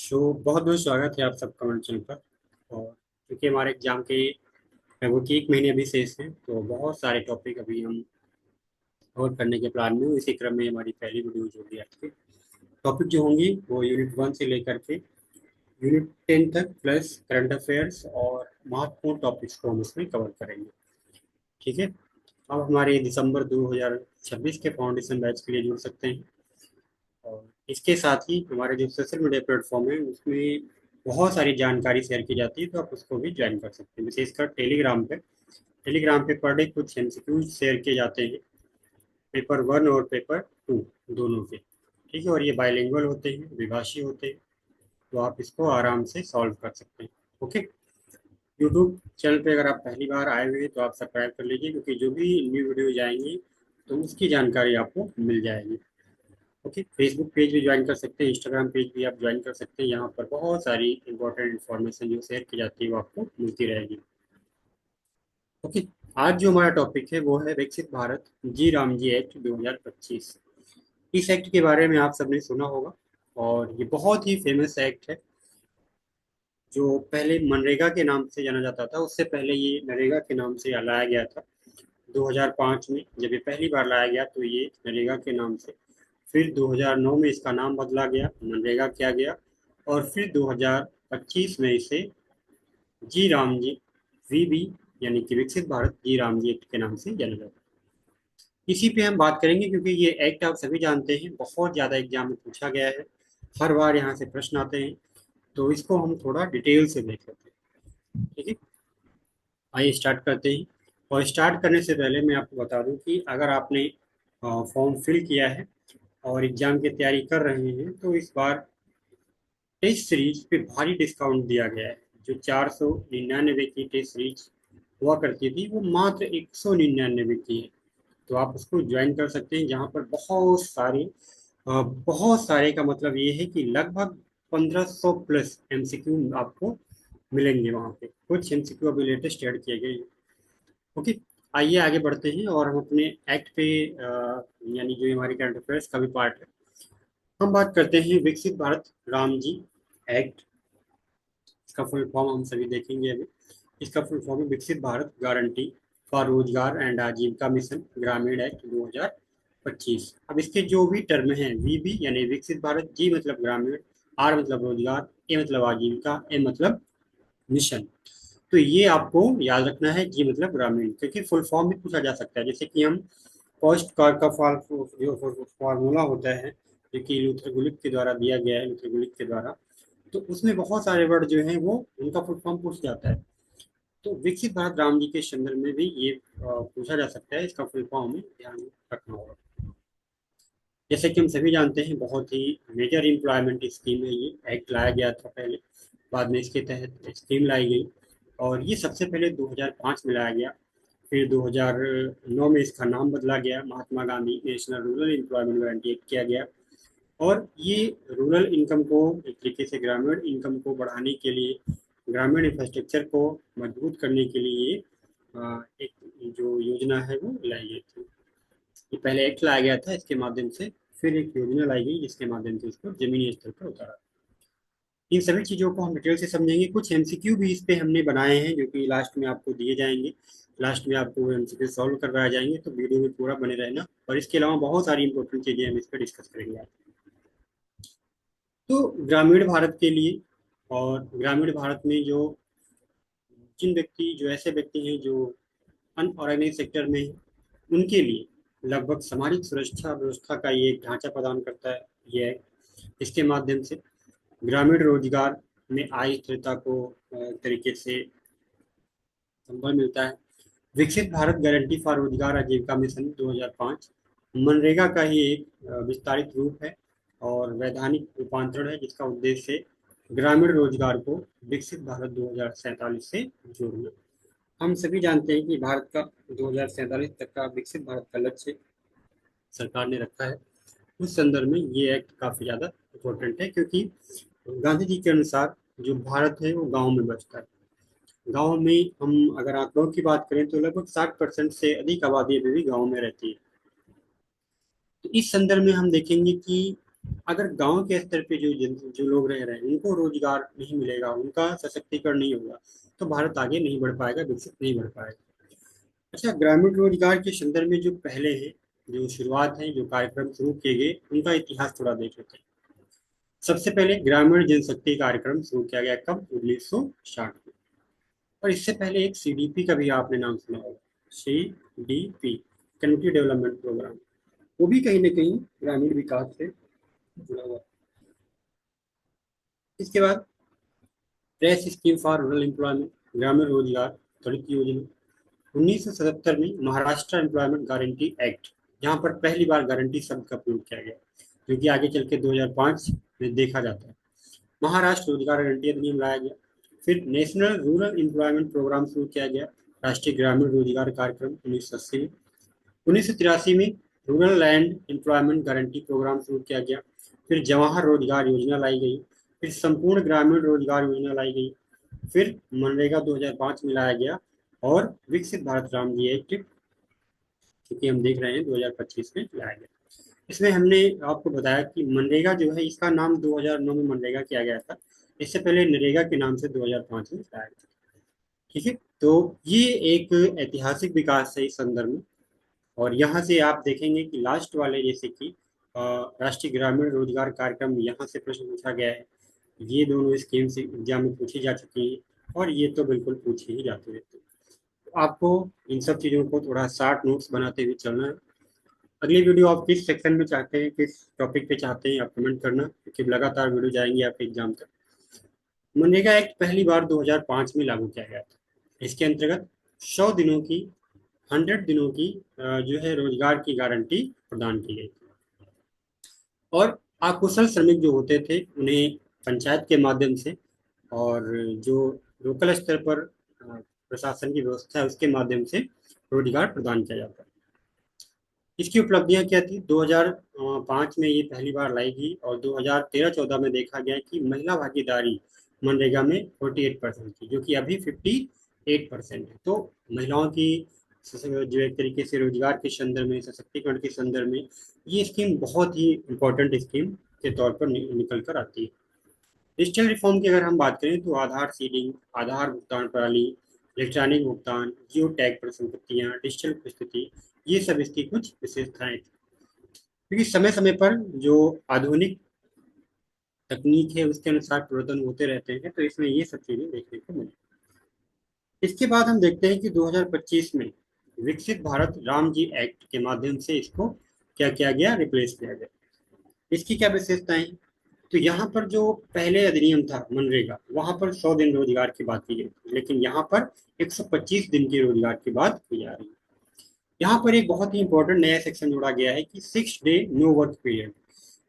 बहुत बहुत स्वागत है आप सबका मंच पर। और क्योंकि हमारे एग्जाम के लगभग एक महीने अभी शेष हैं, तो बहुत सारे टॉपिक अभी हम कवर करने के प्लान में हूँ। इसी क्रम में हमारी पहली वीडियो जो होगी आज की टॉपिक जो होंगी वो यूनिट 1 से लेकर के यूनिट 10 तक, प्लस करंट अफेयर्स और महत्वपूर्ण टॉपिक्स को हम इसमें कवर करेंगे। ठीक है। अब हमारे दिसंबर 2026 के फाउंडेशन बैच के लिए जुड़ सकते हैं। और इसके साथ ही हमारे जो सोशल मीडिया प्लेटफॉर्म है उसमें बहुत सारी जानकारी शेयर की जाती है, तो आप उसको भी ज्वाइन कर सकते हैं, विशेषकर टेलीग्राम पे पर डे कुछ एमसीक्यूज शेयर किए जाते हैं, पेपर 1 और पेपर 2 दोनों के। ठीक है, और ये बाइलिंगुअल होते हैं, द्विभाषी होते हैं, तो आप इसको आराम से सॉल्व कर सकते हैं। ओके। यूट्यूब चैनल पे अगर आप पहली बार आए हुए हैं तो आप सब्सक्राइब कर लीजिए, क्योंकि जो भी न्यू वीडियो जाएंगी तो उसकी जानकारी आपको मिल जाएगी। ओके, फेसबुक पेज भी ज्वाइन कर सकते हैं, इंस्टाग्राम पेज भी आप ज्वाइन कर सकते हैं। यहाँ पर बहुत सारी इंपॉर्टेंट इन्फॉर्मेशन जो शेयर की जाती है वो आपको मिलती रहेगी। ओके। आज जो हमारा टॉपिक है वो है विकसित भारत जी राम जी एक्ट 2025। इस एक्ट के बारे में आप सबने सुना होगा, और ये बहुत ही फेमस एक्ट है, जो पहले मनरेगा के नाम से जाना जाता था। उससे पहले ये नरेगा के नाम से लाया गया था। 2005 में जब ये पहली बार लाया गया तो ये नरेगा के नाम से, फिर 2009 में इसका नाम बदला गया, मनरेगा किया गया, और फिर 2025 में इसे जी राम जी वीबी यानी कि विकसित भारत जी राम जी एक्ट के नाम से जाना जाता है। इसी पे हम बात करेंगे, क्योंकि ये एक्ट आप सभी जानते हैं, बहुत ज़्यादा एग्जाम में पूछा गया है, हर बार यहाँ से प्रश्न आते हैं, तो इसको हम थोड़ा डिटेल से देख लेते हैं। ठीक है, आइए स्टार्ट करते हैं। और स्टार्ट करने से पहले मैं आपको बता दूं कि अगर आपने फॉर्म फिल किया है और एग्जाम की तैयारी कर रहे हैं, तो इस बार टेस्ट सीरीज पे भारी डिस्काउंट दिया गया है। जो 499 की टेस्ट सीरीज हुआ करती थी वो मात्र 199 की है। तो आप उसको ज्वाइन कर सकते हैं, जहाँ पर बहुत सारे का मतलब ये है कि लगभग 1500 प्लस एमसीक्यू आपको मिलेंगे वहाँ पे। कुछ एमसीक्यू अभी लेटेस्ट ऐड किए गए हैं। ओके, आइए आगे बढ़ते हैं और हम अपने एक्ट पे यानी जो हमारी करंट अफेयर्स का भी पार्ट है, हम बात करते हैं विकसित भारत राम जी एक्ट। इसका फुल फॉर्म हम सभी देखेंगे अभी। इसका फुल फॉर्म है विकसित भारत गारंटी फॉर रोजगार एंड आजीविका मिशन ग्रामीण एक्ट 2025। अब इसके जो भी टर्म हैं, वी यानी विकसित भारत, जी मतलब ग्रामीण, आर मतलब रोजगार, ए मतलब आजीविका, ए मतलब मिशन। तो ये आपको याद रखना है, जी मतलब ग्रामीण, क्योंकि फुल फॉर्म भी पूछा जा सकता है। जैसे कि हम कॉस्ट कार का जो फार्मूला होता है, जो कि लूथर गुलिक के द्वारा दिया गया है, लूथर गुलिक के द्वारा, तो उसमें बहुत सारे वर्ड जो हैं वो उनका फुल फॉर्म पूछ जाता है। तो विकसित भारत राम जी के संदर्भ में भी ये पूछा जा सकता है, इसका फुल फॉर्म हमें ध्यान रखना होगा। जैसे कि हम सभी जानते हैं, बहुत ही मेजर एम्प्लॉयमेंट स्कीम है। ये एक्ट लाया गया था पहले, बाद में इसके तहत स्कीम लाई गई, और ये सबसे पहले 2005 में लाया गया। फिर 2009 में इसका नाम बदला गया, Mahatma Gandhi national rural employment guarantee act किया गया। और ये रूरल इनकम को, एक तरीके से ग्रामीण इनकम को बढ़ाने के लिए, ग्रामीण इंफ्रास्ट्रक्चर को मजबूत करने के लिए एक जो योजना है वो लाई गई थी। ये पहले एक्ट लाया गया था, इसके माध्यम से फिर एक योजना लाई गई जिसके माध्यम से इसको जमीनी स्तर पर उतारा। इन सभी चीज़ों को हम डिटेल से समझेंगे। कुछ एमसीक्यू भी इस पे हमने बनाए हैं, जो कि लास्ट में आपको दिए जाएंगे। लास्ट में आपको एमसीक्यू सॉल्व करवाए जाएंगे, तो वीडियो में पूरा बने रहना। और इसके अलावा बहुत सारी इंपॉर्टेंट चीज़ें हम इस पर डिस्कस करेंगे आज। तो ग्रामीण भारत के लिए, और ग्रामीण भारत में जो जिन व्यक्ति जो ऐसे व्यक्ति हैं जो अनऑर्गेनाइज सेक्टर में हैं, उनके लिए लगभग सामाजिक सुरक्षा व्यवस्था का ये एक ढांचा प्रदान करता है। ये है, इसके माध्यम से ग्रामीण रोजगार में आय स्थिरता को एक तरीके से संबल मिलता है। विकसित भारत गारंटी फॉर रोजगार आजीविका मिशन 2005 मनरेगा का ही एक विस्तारित रूप है और वैधानिक रूपांतरण है, जिसका उद्देश्य ग्रामीण रोजगार को विकसित भारत 2047 से जोड़ना। हम सभी जानते हैं कि भारत का 2047 तक का विकसित भारत का लक्ष्य सरकार ने रखा है। उस संदर्भ में ये एक्ट काफ़ी ज़्यादा इम्पोर्टेंट है, क्योंकि गांधी जी के अनुसार जो भारत है वो गांव में बसता है। गांव में हम अगर आंकड़ों की बात करें तो लगभग 60% से अधिक आबादी अभी भी गांव में रहती है। तो इस संदर्भ में हम देखेंगे कि अगर गांव के स्तर पे जो लोग रह रहे हैं उनको रोजगार नहीं मिलेगा, उनका सशक्तिकरण नहीं होगा, तो भारत आगे नहीं बढ़ पाएगा, विकसित नहीं बढ़ पाएगा। अच्छा, ग्रामीण रोजगार के संदर्भ में जो पहले हैं, जो शुरुआत है, जो कार्यक्रम शुरू किए गए, उनका इतिहास थोड़ा देख लेते हैं। सबसे पहले ग्रामीण जनशक्ति कार्यक्रम शुरू किया गया कब? 1960 में। और इससे पहले एक सीडीपी का भी आपने नाम सुना होगा, सीडीपी, कम्युनिटी डेवलपमेंट प्रोग्राम। वो भी कहीं ना कहीं ग्रामीण विकास से जुड़ा हुआ है। इसके बाद fresh scheme for rural employment, ग्रामीण रोजगार त्वरित योजना। 1977 में महाराष्ट्र एम्प्लॉयमेंट गारंटी एक्ट, जहां पर पहली बार गारंटी शब्द का प्रयोग किया गया, जो कि आगे चल के 2005 में देखा जाता है। महाराष्ट्र रोजगार गारंटी अधिनियम लाया गया। फिर नेशनल रूरल एम्प्लॉयमेंट प्रोग्राम शुरू किया गया, राष्ट्रीय ग्रामीण रोजगार कार्यक्रम 1980 में। 1983 में rural land employment guarantee programme शुरू किया गया। फिर जवाहर रोजगार योजना लाई गई। फिर संपूर्ण ग्रामीण रोजगार योजना लाई गई। फिर मनरेगा 2005 में लाया गया। और विकसित भारत राम जी एक्ट, क्योंकि हम देख रहे हैं 2025 में लाया गया। इसमें हमने आपको बताया कि मनरेगा जो है, इसका नाम 2009 में मनरेगा किया गया था। इससे पहले नरेगा के नाम से 2005 में लाया गया। ठीक है, तो ये एक ऐतिहासिक विकास है इस संदर्भ में। और यहाँ से आप देखेंगे कि लास्ट वाले, जैसे कि राष्ट्रीय ग्रामीण रोजगार कार्यक्रम, यहाँ से प्रश्न पूछा गया है। ये दोनों स्कीम से एग्जाम में पूछी जा चुकी हैं, और ये तो बिल्कुल पूछे ही जाते रहते हैं। तो आपको इन सब चीज़ों को थोड़ा शार्ट नोट्स बनाते हुए चलना है। अगली वीडियो आप किस सेक्शन में चाहते हैं, किस टॉपिक पे चाहते हैं, आप कमेंट करना, क्योंकि लगातार वीडियो जाएंगे आपके एग्जाम तक। मनरेगा एक्ट पहली बार 2005 में लागू किया गया था। इसके अंतर्गत 100 दिनों की, 100 दिनों की जो है रोजगार की गारंटी प्रदान की गई। और अकुशल श्रमिक जो होते थे उन्हें पंचायत के माध्यम से, और जो लोकल स्तर पर प्रशासन की व्यवस्था है उसके माध्यम से रोजगार प्रदान किया जाता है। इसकी उपलब्धियां क्या थी? 2005 में ये पहली बार लाई गई, और 2013-14 में देखा गया कि महिला भागीदारी मनरेगा में 48% थी, जो कि अभी 58% है। तो महिलाओं की जो एक तरीके से रोजगार के संदर्भ में, सशक्तिकरण के संदर्भ में, ये स्कीम बहुत ही इम्पोर्टेंट स्कीम के तौर पर निकल कर आती है। डिजिटल रिफॉर्म की अगर हम बात करें तो आधार सीडिंग, आधार भुगतान प्रणाली, इलेक्ट्रॉनिक भुगतान, जियो टैग पर संपत्तियां, डिजिटल उपस्थिति, ये सब इसकी कुछ विशेषताएं थी। क्योंकि समय समय पर जो आधुनिक तकनीक है उसके अनुसार परिवर्तन होते रहते हैं, तो इसमें ये सब चीजें देखने को मिली। इसके बाद हम देखते हैं कि 2025 में विकसित भारत राम जी एक्ट के माध्यम से इसको क्या किया गया? रिप्लेस किया गया। इसकी क्या विशेषताएं हैं? तो यहाँ पर जो पहले अधिनियम था मनरेगा, वहां पर 100 दिन रोजगार की बात की गई थी, लेकिन यहाँ पर 125 दिन की रोजगार की बात की जा रही है। यहाँ पर एक बहुत ही इंपॉर्टेंट नया सेक्शन जोड़ा गया है कि 6 डे नो वर्क पीरियड,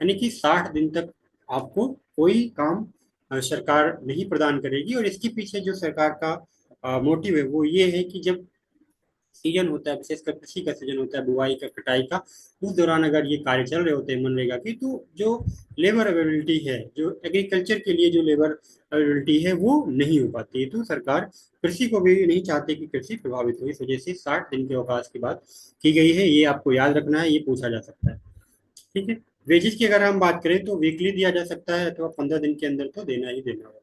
यानी कि 60 दिन तक आपको कोई काम सरकार नहीं प्रदान करेगी। और इसके पीछे जो सरकार का मोटिव है वो ये है कि जब सीजन होता है, विशेषकर कृषि का सीजन होता है, बुआई का, कटाई का, उस दौरान अगर ये कार्य चल रहे होते हैं मनरेगा की, तो जो लेबर अवेलेबिलिटी है, जो एग्रीकल्चर के लिए जो लेबर अवेलेबिलिटी है, वो नहीं हो पाती है। तो सरकार कृषि को भी नहीं चाहती कि कृषि प्रभावित हो, इस वजह से 60 दिन के अवकाश की बात की गई है। ये आपको याद रखना है, ये पूछा जा सकता है। ठीक है। वेजेस की अगर हम बात करें तो वीकली दिया जा सकता है, अथवा 15 दिन के अंदर तो देना ही देना होगा।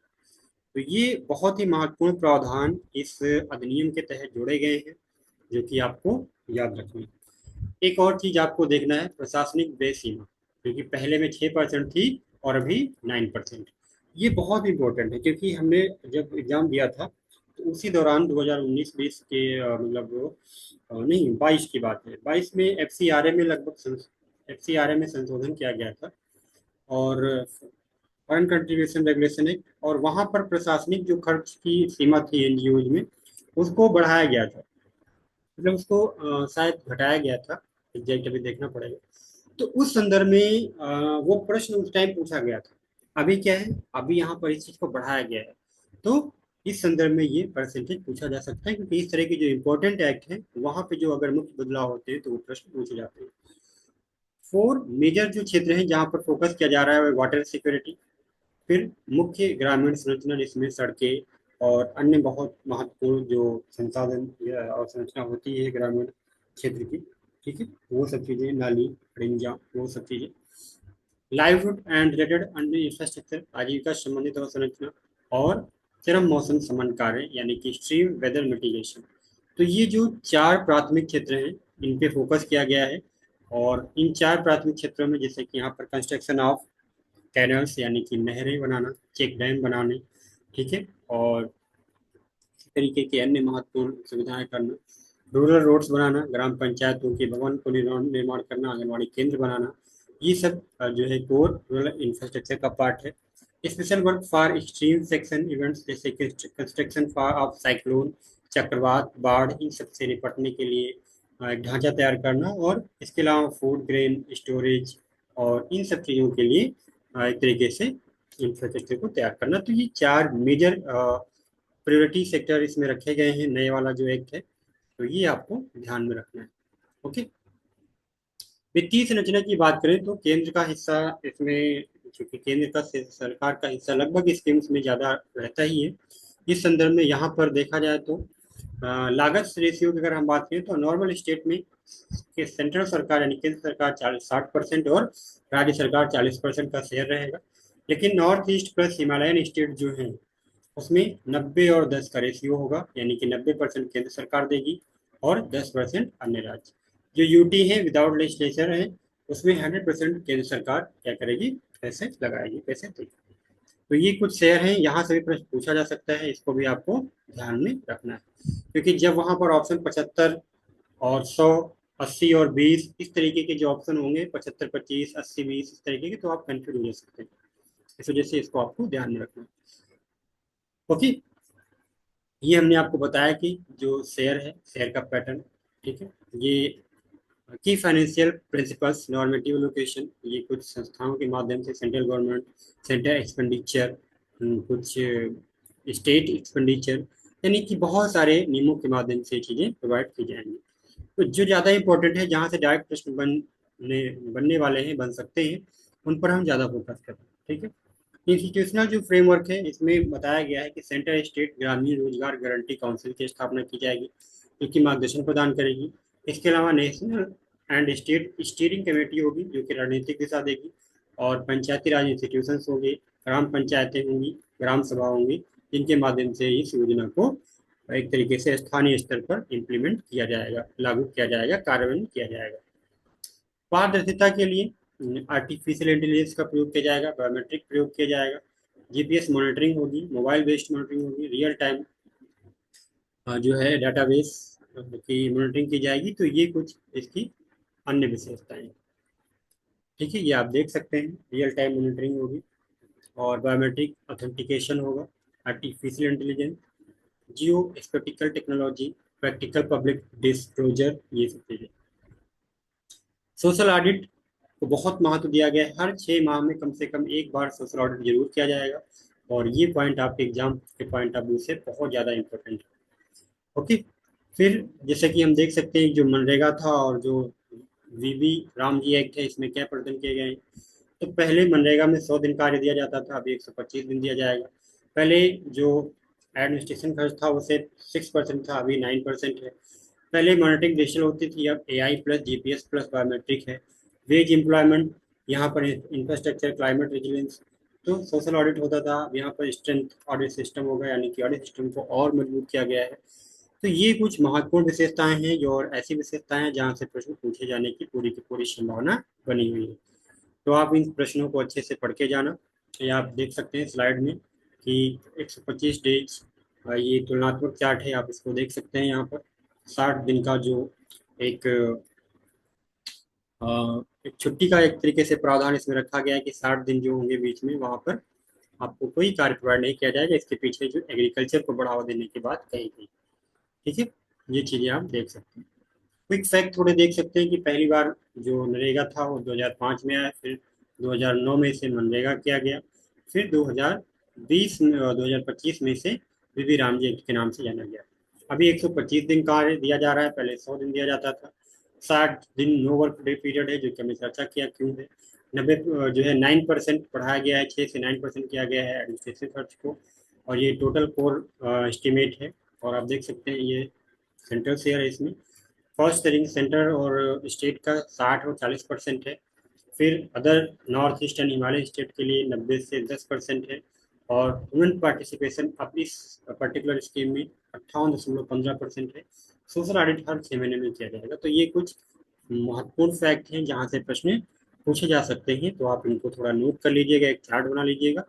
तो ये बहुत ही महत्वपूर्ण प्रावधान इस अधिनियम के तहत जोड़े गए हैं, जो कि आपको याद रखनी है। एक और चीज आपको देखना है, प्रशासनिक व्यय सीमा, जो कि पहले में 6% थी और अभी 9%। ये बहुत इंपॉर्टेंट है, क्योंकि हमने जब एग्जाम दिया था तो उसी दौरान 2019-20 के मतलब नहीं, 22 की बात है, 22 में एफसीआरए में लगभग एफसीआरए में संशोधन किया गया था, और फॉरेन कंट्रीब्यूशन रेगुलेशन एक्ट, और वहां पर प्रशासनिक जो खर्च की सीमा थी एनजीओज में, उसको बढ़ाया गया था। मतलब उसको शायद घटाया गया था, एग्जैक्ट अभी देखना पड़ेगा। तो उस संदर्भ में वो प्रश्न उस टाइम पूछा गया था। अभी क्या है? अभी यहाँ पर इस चीज को बढ़ाया गया है। तो इस संदर्भ में ये परसेंटेज पूछा जा सकता है, क्योंकि इस तरह के जो इंपॉर्टेंट एक्ट है वहां पे जो अगर मुख्य बदलाव होते हैं तो वो प्रश्न पूछे जाते हैं। 4 मेजर जो क्षेत्र हैं जहाँ पर फोकस किया जा रहा है, वाटर सिक्योरिटी, फिर मुख्य ग्रामीण संरचना जिसमें सड़कें और अन्य बहुत महत्वपूर्ण जो संसाधन या अवसंरचना होती है ग्रामीण क्षेत्र की, ठीक है, वो सब चीज़ें, नाली, रिंजा, वो सब चीज़ें। Livelihood and related under infrastructure, आजीविका संबंधित अवसंरचना, और चरम मौसम समन कार्य यानी कि एक्सट्रीम वेदर मिटिगेशन। तो ये जो चार प्राथमिक क्षेत्र हैं, इन पे फोकस किया गया है। और इन चार प्राथमिक क्षेत्रों में जैसे कि यहाँ पर कंस्ट्रक्शन ऑफ कैनल्स यानी कि नहरें बनाना, चेक डैम बनाने, ठीक है, और इस तरीके की अन्य महत्वपूर्ण सुविधाएं करना, रूरल रोड्स बनाना, ग्राम पंचायतों के भवन को निर्माण करना, आंगनबाड़ी केंद्र बनाना, ये सब जो है कोर रूरल इंफ्रास्ट्रक्चर का पार्ट है। Special work for extreme section events जैसे कि कंस्ट्रक्शन फॉर ऑफ साइक्लोन, चक्रवात, बाढ़, इन सब से निपटने के लिए एक ढांचा तैयार करना, और इसके अलावा फूड ग्रेन स्टोरेज और इन सब चीज़ों के लिए एक तरीके से इंफ्रास्ट्रक्चर को तैयार करना। तो ये चार मेजर प्रायोरिटी सेक्टर इसमें रखे गए हैं नए वाला जो एक्ट है। तो ये आपको ध्यान में रखना है। ओके। वित्तीय संरचना की बात करें तो केंद्र का हिस्सा इसमें, चूंकि केंद्र का सरकार का हिस्सा लगभग स्कीम्स में ज़्यादा रहता ही है। इस संदर्भ में यहाँ पर देखा जाए तो लागत रेशियो की अगर हम बात करें तो नॉर्मल स्टेट में के सेंट्रल सरकार यानी केंद्र सरकार 40-60% और राज्य सरकार 40% का शेयर रहेगा। लेकिन north east plus Himalayan state जो है उसमें 90 और 10 का रेशियो होगा, यानी कि 90% केंद्र सरकार देगी और 10% अन्य राज्य। जो यूटी है विदाउट लेजिस्लेचर है, उसमें 100% केंद्र सरकार क्या करेगी, पैसे लगाएगी, पैसे देगी। तो ये कुछ शेयर हैं, यहाँ से भी प्रश्न पूछा जा सकता है, इसको भी आपको ध्यान में रखना है। क्योंकि जब वहाँ पर ऑप्शन 75 और 100, 80 और 20 इस तरीके के जो ऑप्शन होंगे, 75, 25, 80, 20 इस तरीके के, तो आप कंफ्यूज हो जा सकते हैं। इस वजह से इसको आपको ध्यान में रखना है। ओके। ये हमने आपको बताया कि जो शेयर है, शेयर का पैटर्न, ठीक है। ये की फाइनेंशियल प्रिंसिपल्स, नॉर्मेटिव लोकेशन, ये कुछ संस्थाओं के माध्यम से सेंट्रल गवर्नमेंट, सेंट्रल एक्सपेंडिचर, कुछ स्टेट एक्सपेंडिचर, यानी कि बहुत सारे नियमों के माध्यम से चीज़ें प्रोवाइड की जाएंगी। तो जो ज़्यादा इंपॉर्टेंट है, जहाँ से डायरेक्ट प्रश्न बनने वाले हैं, बन सकते हैं, उन पर हम ज़्यादा फोकस करें, ठीक है। इंस्टीट्यूशनल जो फ्रेमवर्क है, इसमें बताया गया है कि सेंट्रल स्टेट ग्रामीण रोजगार गारंटी काउंसिल की स्थापना की जाएगी, जो कि मार्गदर्शन प्रदान करेगी। इसके अलावा national and state steering committee होगी, जो कि रणनीतिक दिशा देगी। और पंचायती राज इंस्टीट्यूशंस होंगे, ग्राम पंचायतें होंगी, ग्राम सभा होंगी, जिनके माध्यम से इस योजना को एक तरीके से स्थानीय स्तर पर इम्प्लीमेंट किया जाएगा, लागू किया जाएगा, कार्यान्वयन किया जाएगा। पारदर्शिता के लिए आर्टिफिशियल इंटेलिजेंस का प्रयोग किया जाएगा, बायोमेट्रिक प्रयोग किया जाएगा, जीपीएस मॉनिटरिंग होगी, मोबाइल बेस्ड मॉनिटरिंग होगी, रियल टाइम जो है डाटाबेस की मॉनिटरिंग की जाएगी। तो ये कुछ इसकी अन्य विशेषताएं, ठीक है, ये आप देख सकते हैं। रियल टाइम मॉनिटरिंग होगी और बायोमेट्रिक ऑथेंटिकेशन होगा, artificial intelligence, geospatial technology, practical public disclosure, ये सब चीज़ें। सोशल ऑडिट को बहुत महत्व दिया गया है। हर 6 माह में कम से कम एक बार सोशल ऑडिट जरूर किया जाएगा, और ये पॉइंट आपके एग्जाम के पॉइंट ऑफ व्यू से बहुत ज़्यादा इंपॉर्टेंट है। ओके। फिर जैसे कि हम देख सकते हैं, जो मनरेगा था और जो वीबी राम जी एक्ट है, इसमें क्या प्रदान किए गए हैं। तो पहले मनरेगा में 100 दिन कार्य दिया जाता था, अभी 125 दिन दिया जाएगा। पहले जो एडमिनिस्ट्रेशन खर्च था वो सिर्फ 6% था, अभी 9% है। पहले मॉनिटरिंग डिजिटल होती थी, अब AI plus GPS plus biometric है। वेज एम्प्लॉयमेंट, यहाँ पर इंफ्रास्ट्रक्चर, क्लाइमेट रेजिलियंस। तो सोशल ऑडिट होता था, अब यहाँ पर स्ट्रेंथ ऑडिट सिस्टम होगा, यानी कि ऑडिट सिस्टम को और मजबूत किया गया है। तो ये कुछ महत्वपूर्ण विशेषताएं हैं, जो और ऐसी विशेषताएं हैं जहाँ से प्रश्न पूछे जाने की पूरी संभावना बनी हुई है। तो आप इन प्रश्नों को अच्छे से पढ़ के जाना। ये आप देख सकते हैं स्लाइड में कि 125 डेज, ये तुलनात्मक चार्ट है, आप इसको देख सकते हैं। यहाँ पर 60 दिन का जो एक एक छुट्टी का एक तरीके से प्रावधान इसमें रखा गया है कि 60 दिन जो होंगे बीच में, वहाँ पर आपको कोई कार्य प्रोवाइड नहीं किया जाएगा। इसके पीछे जो एग्रीकल्चर को बढ़ावा देने की बात कही गई, ठीक है। ये चीज़ें आप देख सकते हैं। क्विक फैक्ट थोड़े देख सकते हैं कि पहली बार जो नरेगा था वो 2005 में आया, फिर 2009 में इसे मनरेगा किया गया, फिर 2020 में 2025 में इसे बीबी रामजी एक्ट के नाम से जाना गया। अभी 125 दिन कार्य दिया जा रहा है, पहले 100 दिन दिया जाता था। 60 दिन नो वर्क डे पीरियड है, जो कि हमने चर्चा किया क्यों है। 90 जो है 9% बढ़ाया गया है, 6 से 9% किया गया है एडमिनिस्ट्रेटिव खर्च को। और ये टोटल कोर एस्टिमेट है। और आप देख सकते हैं ये सेंट्रल शेयर है इसमें। फर्स्ट शेयरिंग सेंटर और स्टेट का 60 और 40% है। फिर other north eastern Himalaya state के लिए 90 से 10% है। और वुमेन पार्टिसिपेशन अब इस पर्टिकुलर स्कीम में 58.15% है। सोशल ऑडिट हर 6 महीने में किया जाएगा। तो ये कुछ महत्वपूर्ण फैक्ट हैं जहाँ से प्रश्न पूछे जा सकते हैं, तो आप इनको थोड़ा नोट कर लीजिएगा, एक चार्ट बना लीजिएगा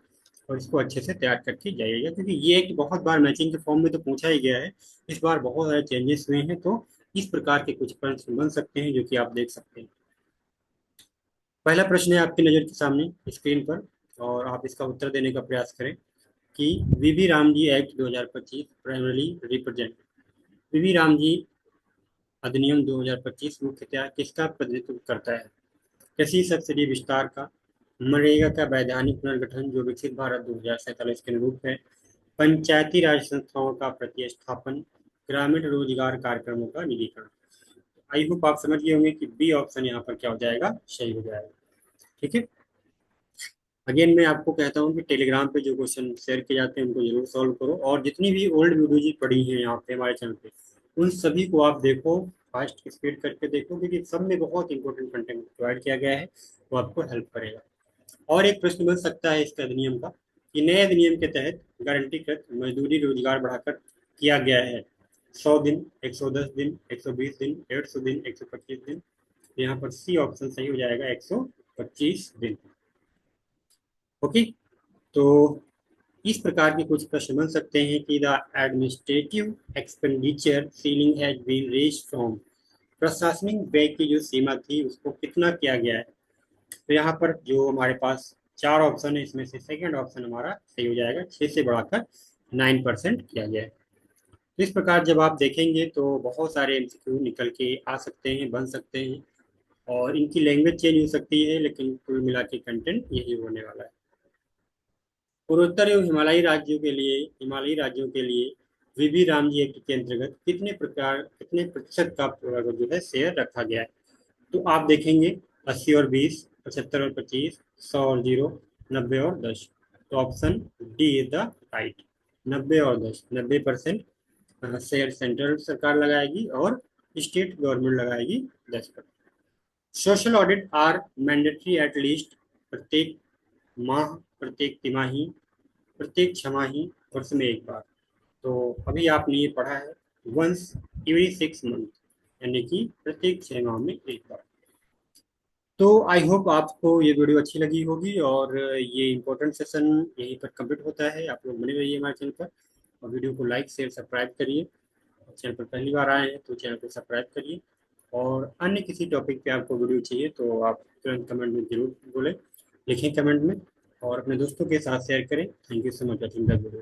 और इसको अच्छे से तैयार करके जाइएगा, क्योंकि ये एक बहुत बार मैचिंग के फॉर्म में तो पूछा ही गया है। इस बार बहुत सारे चेंजेस हुए हैं, तो इस प्रकार के कुछ प्रश्न बन सकते हैं जो कि आप देख सकते हैं। पहला प्रश्न है आपकी नज़र के सामने स्क्रीन पर, और आप इसका उत्तर देने का प्रयास करें कि वीवी रामजी एक्ट 2025 प्राइमरी रिप्रेजेंट, वीवी रामजी अधिनियम 2025 मुख्यतः किसका प्रतिनिधित्व करता है? कृषि सब्सिडी विस्तार का, मनरेगा का वैधानिक पुनर्गठन जो विकसित भारत 2047 के अनुरूप है, पंचायती राज संस्थाओं का प्रतिस्थापन, ग्रामीण रोजगार कार्यक्रमों का निजीकरण। आई होप आप समझ गए होंगे कि बी ऑप्शन यहाँ पर क्या हो जाएगा, सही हो जाएगा। ठीक है। अगेन मैं आपको कहता हूँ कि टेलीग्राम पे जो क्वेश्चन शेयर किए जाते हैं उनको जरूर सॉल्व करो, और जितनी भी ओल्ड वीडियो जी पड़ी हैं यहाँ पे हमारे चैनल पे, उन सभी को आप देखो, फास्ट स्पीड करके देखो, क्योंकि सब में बहुत इंपॉर्टेंट कंटेंट प्रोवाइड किया गया है, वो आपको हेल्प करेगा। और एक प्रश्न बन सकता है इसके अधिनियम का कि नए अधिनियम के तहत गारंटीकृत मजदूरी रोजगार बढ़ाकर किया गया है 100 दिन, 110 दिन, 120 दिन, 150 दिन, 125 दिन। यहाँ पर सी ऑप्शन सही हो जाएगा, 125 दिन। ओके। तो इस प्रकार के कुछ प्रश्न बन सकते हैं कि the administrative expenditure ceiling has been raised from, प्रशासनिक व्यय की जो सीमा थी उसको कितना किया गया है? तो यहाँ पर जो हमारे पास चार ऑप्शन है, इसमें से सेकंड ऑप्शन हमारा सही हो जाएगा, 6 से बढ़ाकर 9% किया गया है। तो इस प्रकार जब आप देखेंगे तो बहुत सारे एमसीक्यू निकल के आ सकते हैं, बन सकते हैं, और इनकी लैंग्वेज चेंज हो सकती है, लेकिन कुल मिला के कंटेंट यही होने वाला है। पूर्वोत्तर एवं हिमालयी राज्यों के लिए वीबी रामजी एक्ट के अंतर्गत कितने प्रतिशत का जो है शेयर रखा गया है? तो आप देखेंगे 80 और 20, 75 और 25, 100 और 0, 90 और 10। तो option D is the right, 90 और 10, 90% शेयर सेंट्रल सरकार लगाएगी और स्टेट गवर्नमेंट लगाएगी 10%। Social audit are mandatory at least, प्रत्येक माह, प्रत्येक तिमाही, प्रत्येक छमाही, वर्ष में एक बार। तो अभी आपने ये पढ़ा है, वंस एवरी 6 मंथ, यानी कि प्रत्येक 6 माह में एक बार। तो आई होप आपको ये वीडियो अच्छी लगी होगी, और ये इंपॉर्टेंट सेशन यहीं पर कंप्लीट होता है। आप लोग बने रहिए हमारे चैनल पर, और वीडियो को लाइक शेयर सब्सक्राइब करिए। चैनल पर पहली बार आए हैं तो चैनल को सब्सक्राइब करिए, और अन्य किसी टॉपिक पे आपको वीडियो चाहिए तो आप तुरंत कमेंट में जरूर बोलें, लिखें कमेंट में, और अपने दोस्तों के साथ शेयर करें। Thank you so much watching the video.